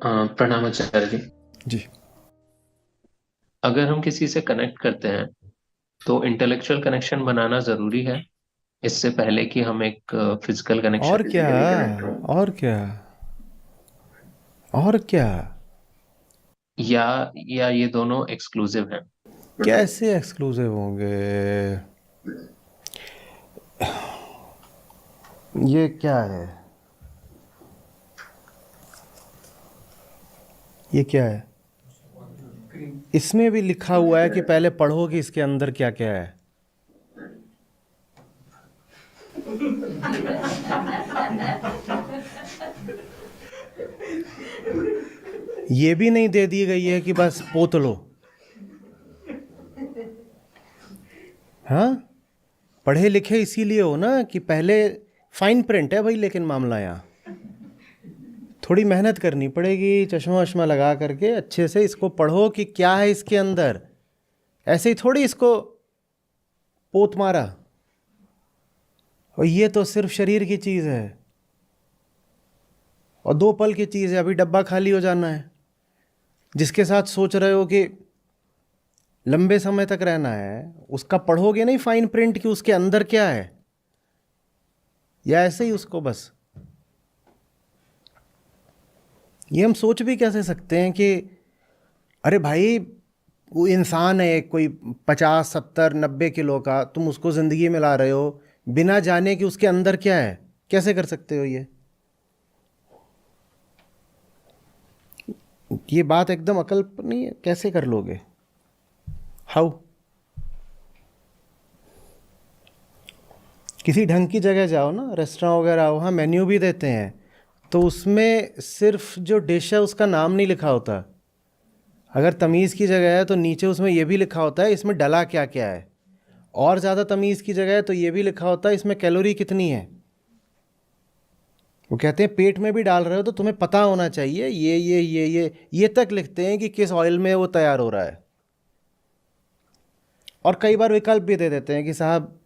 प्रणाम आचार्य जी। जी। अगर हम किसी से कनेक्ट करते हैं तो इंटेलेक्चुअल कनेक्शन बनाना जरूरी है, इससे पहले कि हम एक फिजिकल कनेक्शन और क्या? फिजिकली कनेक्ट हो। और क्या? और क्या? या ये दोनों एक्सक्लूसिव हैं। कैसे एक्सक्लूसिव होंगे? ये क्या है? ये क्या है? इसमें भी लिखा हुआ है कि पहले पढ़ो कि इसके अंदर क्या क्या है। ये भी नहीं दे दी गई है कि बस पोत लो। हाँ, पढ़े लिखे इसीलिए हो ना कि पहले फाइन प्रिंट है भाई, लेकिन मामला यहाँ थोड़ी मेहनत करनी पड़ेगी, चश्मा वश्मा लगा करके अच्छे से इसको पढ़ो कि क्या है इसके अंदर। ऐसे ही थोड़ी इसको पोत मारा। और ये तो सिर्फ शरीर की चीज़ है और 2 पल की चीज़ है, अभी डब्बा खाली हो जाना है। जिसके साथ सोच रहे हो कि लंबे समय तक रहना है, उसका पढ़ोगे नहीं फाइन प्रिंट कि उसके अंदर क्या है, या ऐसे ही उसको बस। ये हम सोच भी कैसे सकते हैं कि अरे भाई, वो इंसान है कोई 50 70 90 किलो का, तुम उसको ज़िंदगी में ला रहे हो बिना जाने कि उसके अंदर क्या है। कैसे कर सकते हो ये बात एकदम अकल्पनीय है। कैसे कर लोगे? हाउ? किसी ढंग की जगह जाओ ना, रेस्टोरेंट वगैरह, वहाँ मेन्यू भी देते हैं, तो उसमें सिर्फ जो डिश है उसका नाम नहीं लिखा होता। अगर तमीज़ की जगह है तो नीचे उसमें यह भी लिखा होता है इसमें डला क्या क्या है। और ज़्यादा तमीज़ की जगह है तो ये भी लिखा होता है इसमें कैलोरी कितनी है। वो कहते हैं पेट में भी डाल रहे हो तो तुम्हें पता होना चाहिए, ये तक लिखते हैं कि किस ऑयल में वो तैयार हो रहा है। और कई बार विकल्प भी दे देते हैं कि साहब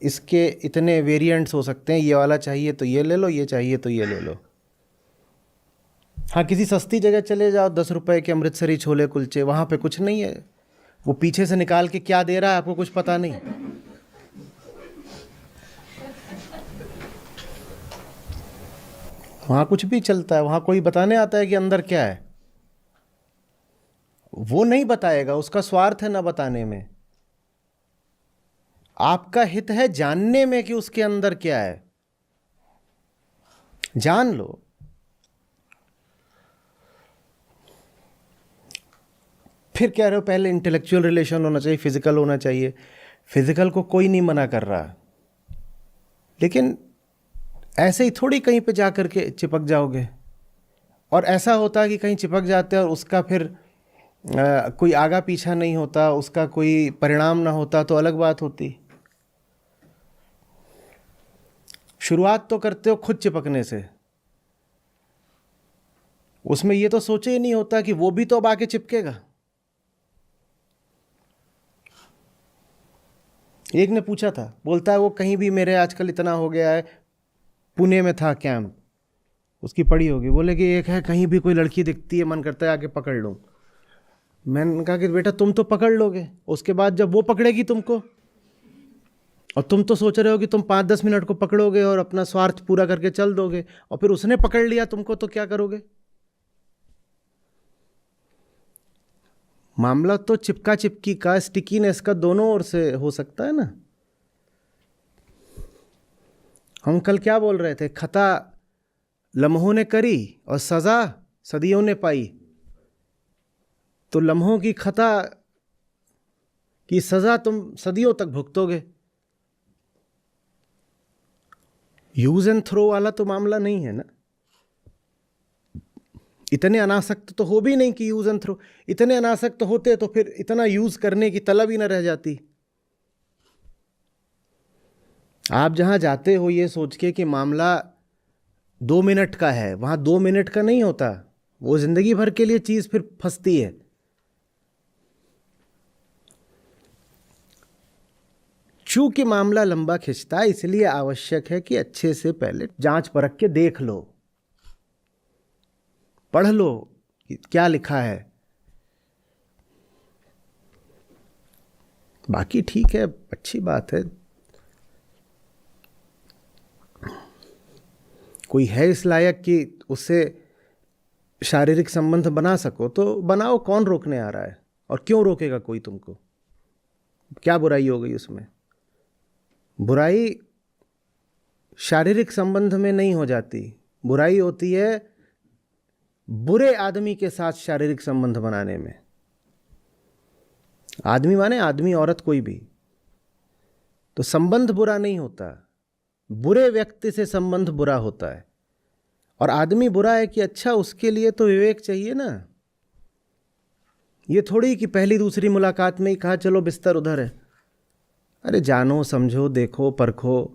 इसके इतने वेरिएंट्स हो सकते हैं, ये वाला चाहिए तो ये ले लो, ये चाहिए तो ये ले लो। हाँ, किसी सस्ती जगह चले जाओ, 10 रुपए के अमृतसरी छोले कुलचे, वहाँ पे कुछ नहीं है। वो पीछे से निकाल के क्या दे रहा है आपको कुछ पता नहीं। वहाँ कुछ भी चलता है, वहाँ कोई बताने आता है कि अंदर क्या है। वो नहीं बताएगा, उसका स्वार्थ है ना बताने में। आपका हित है जानने में कि उसके अंदर क्या है। जान लो। फिर कह रहे हो पहले इंटेलेक्चुअल रिलेशन होना चाहिए, फिजिकल होना चाहिए। फिजिकल को कोई नहीं मना कर रहा, लेकिन ऐसे ही थोड़ी कहीं पे जा करके चिपक जाओगे। और ऐसा होता है कि कहीं चिपक जाते हैं और उसका फिर कोई आगा पीछा नहीं होता, उसका कोई परिणाम ना होता तो अलग बात होती। शुरुआत तो करते हो खुद चिपकने से, उसमें ये तो सोचे ही नहीं होता कि वो भी तो अब आके चिपकेगा। एक ने पूछा था, बोलता है वो कहीं भी मेरे आजकल इतना हो गया है, पुणे में था कैंप, उसकी पड़ी होगी, बोले कि एक है कहीं भी कोई लड़की दिखती है मन करता है आके पकड़ लूँ। मैंने कहा कि बेटा तुम तो पकड़ लोगे, उसके बाद जब वो पकड़ेगी तुमको, और तुम तो सोच रहे हो कि तुम 5 10 मिनट को पकड़ोगे और अपना स्वार्थ पूरा करके चल दोगे, और फिर उसने पकड़ लिया तुमको तो क्या करोगे? मामला तो चिपका चिपकी का, स्टिकीनेस का दोनों ओर से हो सकता है ना। हम कल क्या बोल रहे थे? खता लम्हों ने करी और सजा सदियों ने पाई। तो लम्हों की खता की सजा तुम सदियों तक भुगतोगे। यूज एंड थ्रो वाला तो मामला नहीं है ना। इतने अनासक्त तो हो भी नहीं कि यूज एंड थ्रो। इतने अनासक्त होते तो फिर इतना यूज करने की तलब ही ना रह जाती। आप जहां जाते हो ये सोच के कि मामला 2 मिनट का है, वहां 2 मिनट का नहीं होता, वो जिंदगी भर के लिए चीज फिर फंसती है। चूंकि मामला लंबा खिंचता है, इसलिए आवश्यक है कि अच्छे से पहले जांच परख के देख लो, पढ़ लो, कि क्या लिखा है। बाकी ठीक है, अच्छी बात है। कोई है इस लायक कि उससे शारीरिक संबंध बना सको तो बनाओ, कौन रोकने आ रहा है? और क्यों रोकेगा कोई तुमको? क्या बुराई हो गई उसमें? बुराई शारीरिक संबंध में नहीं हो जाती, बुराई होती है बुरे आदमी के साथ शारीरिक संबंध बनाने में। आदमी माने आदमी औरत कोई भी, तो संबंध बुरा नहीं होता, बुरे व्यक्ति से संबंध बुरा होता है। और आदमी बुरा है कि अच्छा, उसके लिए तो विवेक चाहिए ना। ये थोड़ी कि पहली दूसरी मुलाकात में ही कहा चलो बिस्तर उधर है। अरे जानो, समझो, देखो, परखो,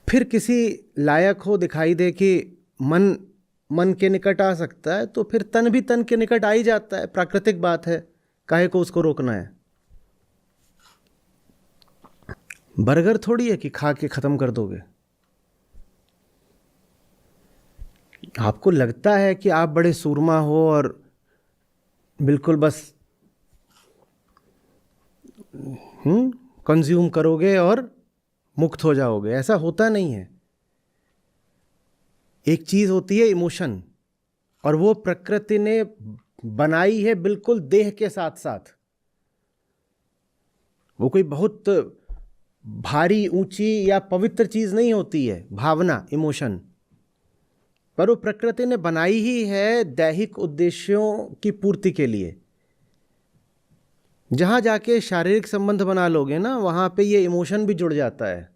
फिर किसी लायक हो, दिखाई दे कि मन मन के निकट आ सकता है, तो फिर तन भी तन के निकट आ ही जाता है। प्राकृतिक बात है, काहे को उसको रोकना है? बर्गर थोड़ी है कि खा के खत्म कर दोगे। आपको लगता है कि आप बड़े सूरमा हो और बिल्कुल बस कंज्यूम करोगे और मुक्त हो जाओगे, ऐसा होता नहीं है। एक चीज होती है इमोशन, और वो प्रकृति ने बनाई है बिल्कुल देह के साथ साथ। वो कोई बहुत भारी, ऊंची या पवित्र चीज नहीं होती है भावना, इमोशन, पर वो प्रकृति ने बनाई ही है दैहिक उद्देश्यों की पूर्ति के लिए। जहां जाके शारीरिक संबंध बना लोगे ना, वहां पे ये इमोशन भी जुड़ जाता है।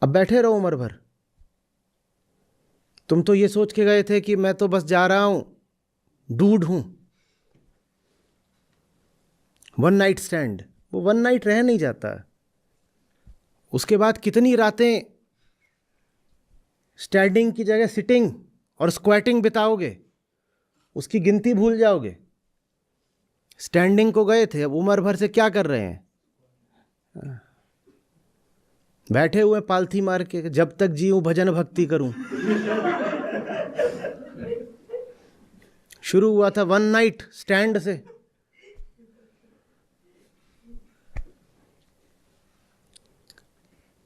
अब बैठे रहो उम्र भर, तुम तो ये सोच के गए थे कि मैं तो बस जा रहा हूं, डूड हूं, वन नाइट स्टैंड। वो वन नाइट रह नहीं जाता। उसके बाद कितनी रातें स्टैंडिंग की जगह सिटिंग और स्क्वैटिंग बिताओगे, उसकी गिनती भूल जाओगे। स्टैंडिंग को गए थे, अब उम्र भर से क्या कर रहे हैं? बैठे हुए पालथी मार के, जब तक जीऊं भजन भक्ति करूं। शुरू हुआ था वन नाइट स्टैंड से।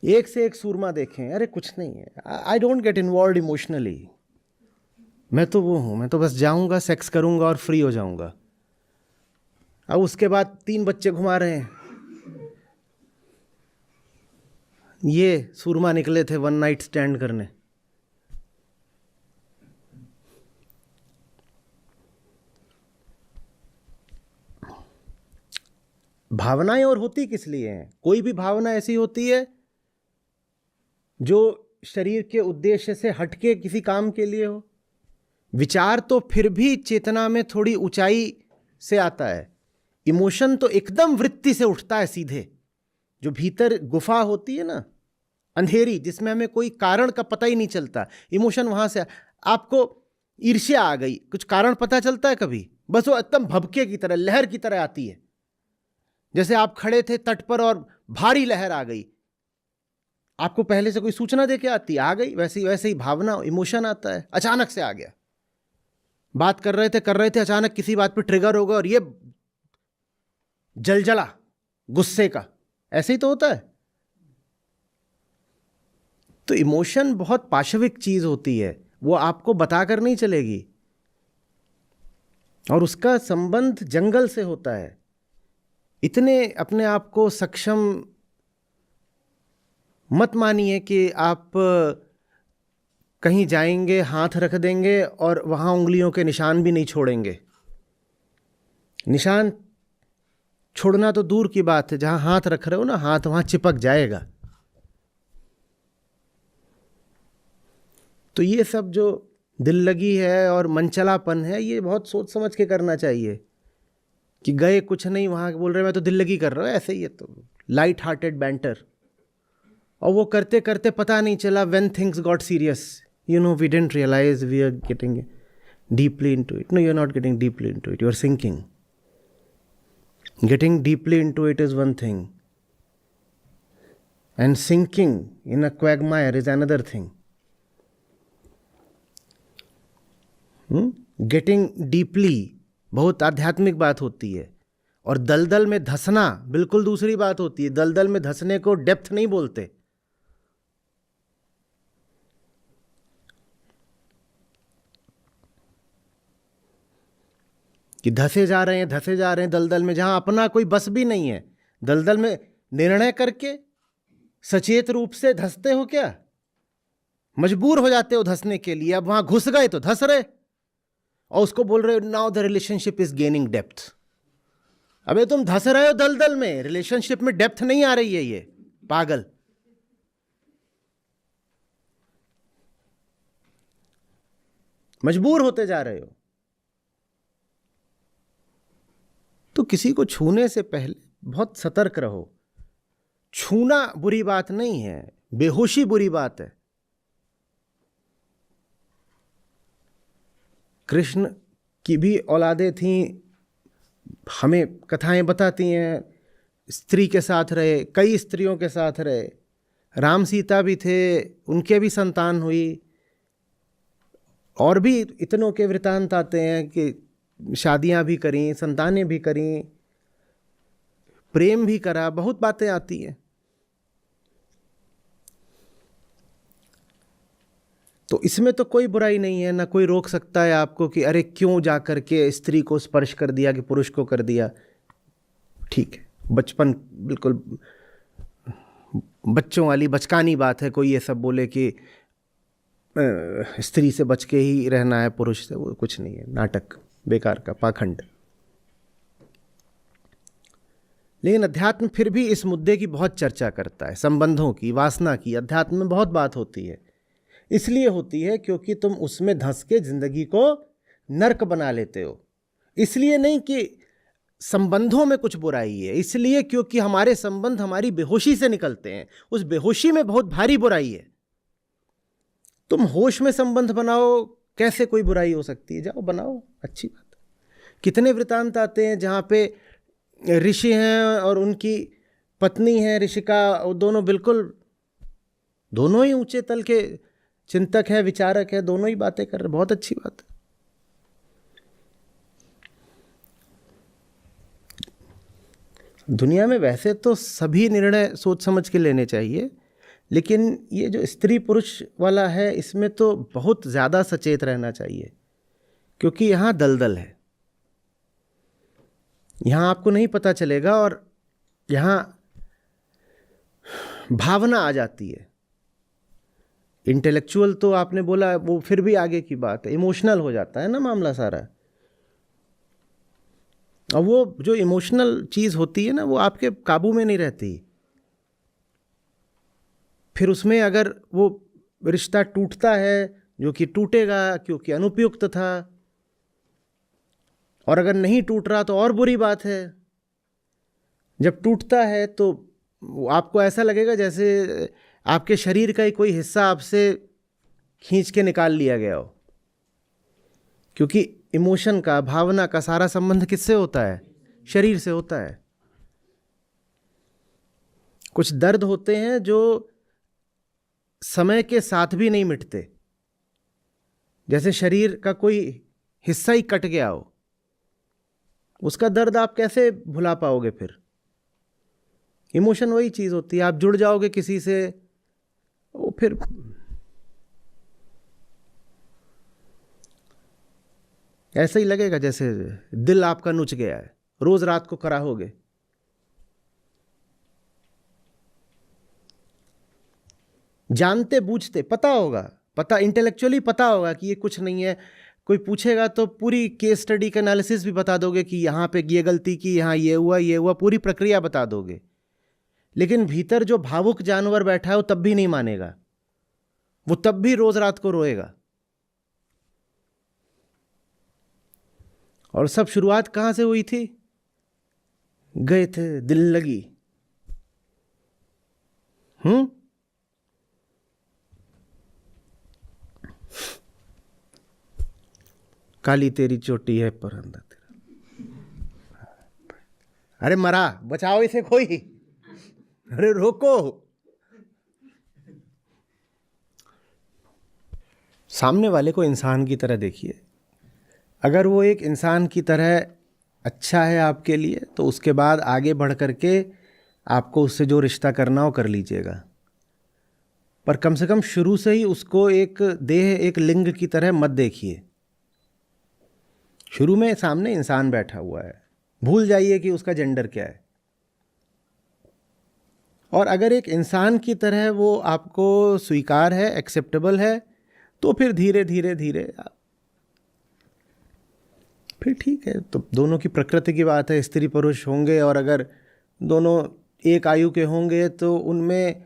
एक से एक सूरमा देखें, अरे कुछ नहीं है, I don't get involve emotionally. मैं तो वो हूं, मैं तो बस जाऊंगा, सेक्स करूंगा और फ्री हो जाऊंगा। अब उसके बाद 3 बच्चे घुमा रहे हैं। ये सूरमा निकले थे वन नाइट स्टैंड करने। भावनाएं और होती किस लिए हैं? कोई भी भावना ऐसी होती है जो शरीर के उद्देश्य से हटके किसी काम के लिए हो। विचार तो फिर भी चेतना में थोड़ी ऊंचाई से आता है। इमोशन तो एकदम वृत्ति से उठता है सीधे। जो भीतर गुफा होती है ना, अंधेरी, जिसमें हमें कोई कारण का पता ही नहीं चलता, इमोशन वहां से। आपको ईर्ष्या आ गई, कुछ कारण पता चलता है कभी? बस वो एकदम भभके की तरह, लहर की तरह आती है। जैसे आप खड़े थे तट पर और भारी लहर आ गई, आपको पहले से कोई सूचना दे के आती, आ गई। वैसे ही भावना, इमोशन आता है, अचानक से आ गया। बात कर रहे थे, अचानक किसी बात पे ट्रिगर होगा और ये जलजला गुस्से का, ऐसे ही तो होता है। तो इमोशन बहुत पाशविक चीज होती है, वो आपको बताकर नहीं चलेगी। और उसका संबंध जंगल से होता है। इतने अपने आप को सक्षम मत मानिए कि आप कहीं जाएंगे, हाथ रख देंगे और वहां उंगलियों के निशान भी नहीं छोड़ेंगे। निशान छोड़ना तो दूर की बात है, जहां हाथ रख रहे हो ना, हाथ वहां चिपक जाएगा। तो ये सब जो दिल लगी है और मनचलापन है, ये बहुत सोच समझ के करना चाहिए। कि गए कुछ नहीं, वहां बोल रहे मैं तो दिल लगी कर रहा हूं, ऐसे ही है। तो लाइट हार्टेड बैंटर, और वो करते करते पता नहीं चला, when things got serious, you know, we didn't realise we are getting deeply into it. No, you are not getting deeply into it, you are sinking. Getting deeply into it is one thing, and sinking in a quagmire is another thing. Getting deeply बहुत आध्यात्मिक बात होती है, और दलदल में धंसना बिल्कुल दूसरी बात होती है। दलदल में धंसने को डेप्थ नहीं बोलते। कि धंसे जा रहे हैं दलदल में, जहां अपना कोई बस भी नहीं है। दलदल में निर्णय करके सचेत रूप से धंसते हो क्या? मजबूर हो जाते हो धंसने के लिए। अब वहां घुस गए तो धंस रहे, और उसको बोल रहे हो now the relationship is gaining depth. अबे तुम धंस रहे हो दलदल में, रिलेशनशिप में डेप्थ नहीं आ रही है। ये पागल। मजबूर होते जा रहे हो। तो किसी को छूने से पहले बहुत सतर्क रहो। छूना बुरी बात नहीं है, बेहोशी बुरी बात है। कृष्ण की भी औलादें थीं, हमें कथाएं बताती हैं। स्त्री के साथ रहे, कई स्त्रियों के साथ रहे। राम सीता भी थे, उनके भी संतान हुई। और भी इतनों के वृतांत आते हैं कि शादियां भी करी, संतानें भी करी, प्रेम भी करा, बहुत बातें आती हैं। तो इसमें तो कोई बुराई नहीं है, ना कोई रोक सकता है आपको कि अरे क्यों जा करके स्त्री को स्पर्श कर दिया कि पुरुष को कर दिया। ठीक है, बचपन बिल्कुल बच्चों वाली बचकानी बात है। कोई ये सब बोले कि स्त्री से बच के ही रहना है, पुरुष से, वो कुछ नहीं है, नाटक बेकार का, पाखंड। लेकिन अध्यात्म फिर भी इस मुद्दे की बहुत चर्चा करता है, संबंधों की, वासना की। अध्यात्म में बहुत बात होती है। इसलिए होती है क्योंकि तुम उसमें धंस के जिंदगी को नर्क बना लेते हो। इसलिए नहीं कि संबंधों में कुछ बुराई है, इसलिए क्योंकि हमारे संबंध हमारी बेहोशी से निकलते हैं। उस बेहोशी में बहुत भारी बुराई है। तुम होश में संबंध बनाओ, कैसे कोई बुराई हो सकती है? जाओ बनाओ, अच्छी बात है। कितने वृतांत आते हैं जहाँ पे ऋषि हैं और उनकी पत्नी है ऋषिका, वो दोनों बिल्कुल, दोनों ही ऊंचे तल के चिंतक है, विचारक है, दोनों ही बातें कर रहे, बहुत अच्छी बात है। दुनिया में वैसे तो सभी निर्णय सोच समझ के लेने चाहिए, लेकिन ये जो स्त्री पुरुष वाला है, इसमें तो बहुत ज़्यादा सचेत रहना चाहिए, क्योंकि यहाँ दलदल है। यहाँ आपको नहीं पता चलेगा, और यहाँ भावना आ जाती है। इंटेलेक्चुअल तो आपने बोला, वो फिर भी आगे की बात है। इमोशनल हो जाता है ना मामला सारा। और वो जो इमोशनल चीज़ होती है ना, वो आपके काबू में नहीं रहती। फिर उसमें अगर वो रिश्ता टूटता है, जो कि टूटेगा क्योंकि अनुपयुक्त था, और अगर नहीं टूट रहा तो और बुरी बात है। जब टूटता है तो आपको ऐसा लगेगा जैसे आपके शरीर का ही कोई हिस्सा आपसे खींच के निकाल लिया गया हो, क्योंकि इमोशन का, भावना का सारा संबंध किससे होता है? शरीर से होता है। कुछ दर्द होते हैं जो समय के साथ भी नहीं मिटते, जैसे शरीर का कोई हिस्सा ही कट गया हो। उसका दर्द आप कैसे भुला पाओगे? फिर इमोशन वही चीज होती है। आप जुड़ जाओगे किसी से, वो फिर ऐसा ही लगेगा जैसे दिल आपका नुच गया है, रोज रात को कराहोगे। जानते बूझते पता होगा, पता इंटेलेक्चुअली पता होगा कि ये कुछ नहीं है। कोई पूछेगा तो पूरी केस स्टडी का एनालिसिस भी बता दोगे कि यहाँ पे ये गलती की, यहाँ ये हुआ, पूरी प्रक्रिया बता दोगे। लेकिन भीतर जो भावुक जानवर बैठा है वो तब भी नहीं मानेगा, वो तब भी रोज रात को रोएगा। और सब शुरुआत कहाँ से हुई थी? गए थे दिल लगी। काली तेरी चोटी है पर अंधा तेरा। अरे मरा, बचाओ इसे कोई, अरे रोको। सामने वाले को इंसान की तरह देखिए, अगर वो एक इंसान की तरह अच्छा है आपके लिए, तो उसके बाद आगे बढ़ कर के आपको उससे जो रिश्ता करना हो कर लीजिएगा। पर कम से कम शुरू से ही उसको एक देह, एक लिंग की तरह मत देखिए। शुरू में सामने इंसान बैठा हुआ है, भूल जाइए कि उसका जेंडर क्या है। और अगर एक इंसान की तरह वो आपको स्वीकार है, एक्सेप्टेबल है, तो फिर धीरे धीरे धीरे फिर ठीक है। तो दोनों की प्रकृति की बात है, स्त्री पुरुष होंगे, और अगर दोनों एक आयु के होंगे तो उनमें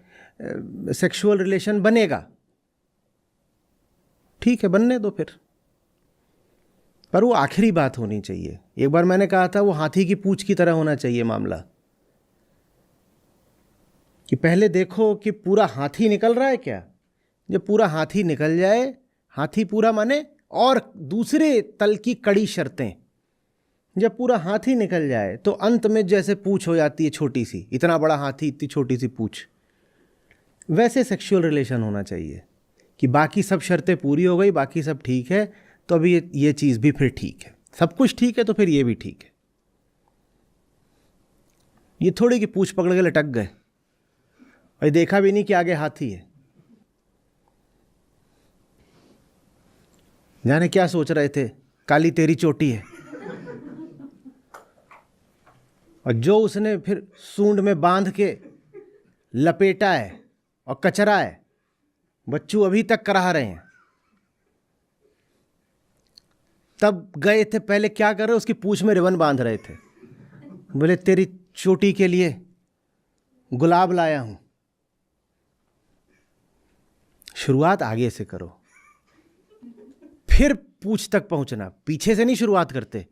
सेक्सुअल रिलेशन बनेगा, ठीक है, बनने दो फिर। पर वो आखिरी बात होनी चाहिए। एक बार मैंने कहा था, वो हाथी की पूंछ की तरह होना चाहिए मामला, कि पहले देखो कि पूरा हाथी निकल रहा है क्या। जब पूरा हाथी निकल जाए, हाथी पूरा माने, और दूसरे तल की कड़ी शर्तें, जब पूरा हाथी निकल जाए तो अंत में जैसे पूंछ हो जाती है छोटी सी, इतना बड़ा हाथी इतनी छोटी सी पूंछ, वैसे सेक्सुअल रिलेशन होना चाहिए कि बाकी सब शर्तें पूरी हो गई, बाकी सब ठीक है, तो अभी ये चीज़ भी फिर ठीक है, सब कुछ ठीक है तो फिर ये भी ठीक है। ये थोड़ी कि पूंछ पकड़ के लटक गए और देखा भी नहीं कि आगे हाथी है, जाने क्या सोच रहे थे, काली तेरी चोटी है। और जो उसने फिर सूंड में बांध के लपेटा है और कचरा है, बच्चू अभी तक कराह रहे हैं। तब गए थे, पहले क्या कर रहे, उसकी पूंछ में रिबन बांध रहे थे, बोले तेरी चोटी के लिए गुलाब लाया हूं। शुरुआत आगे से करो, फिर पूंछ तक पहुंचना, पीछे से नहीं शुरुआत करते।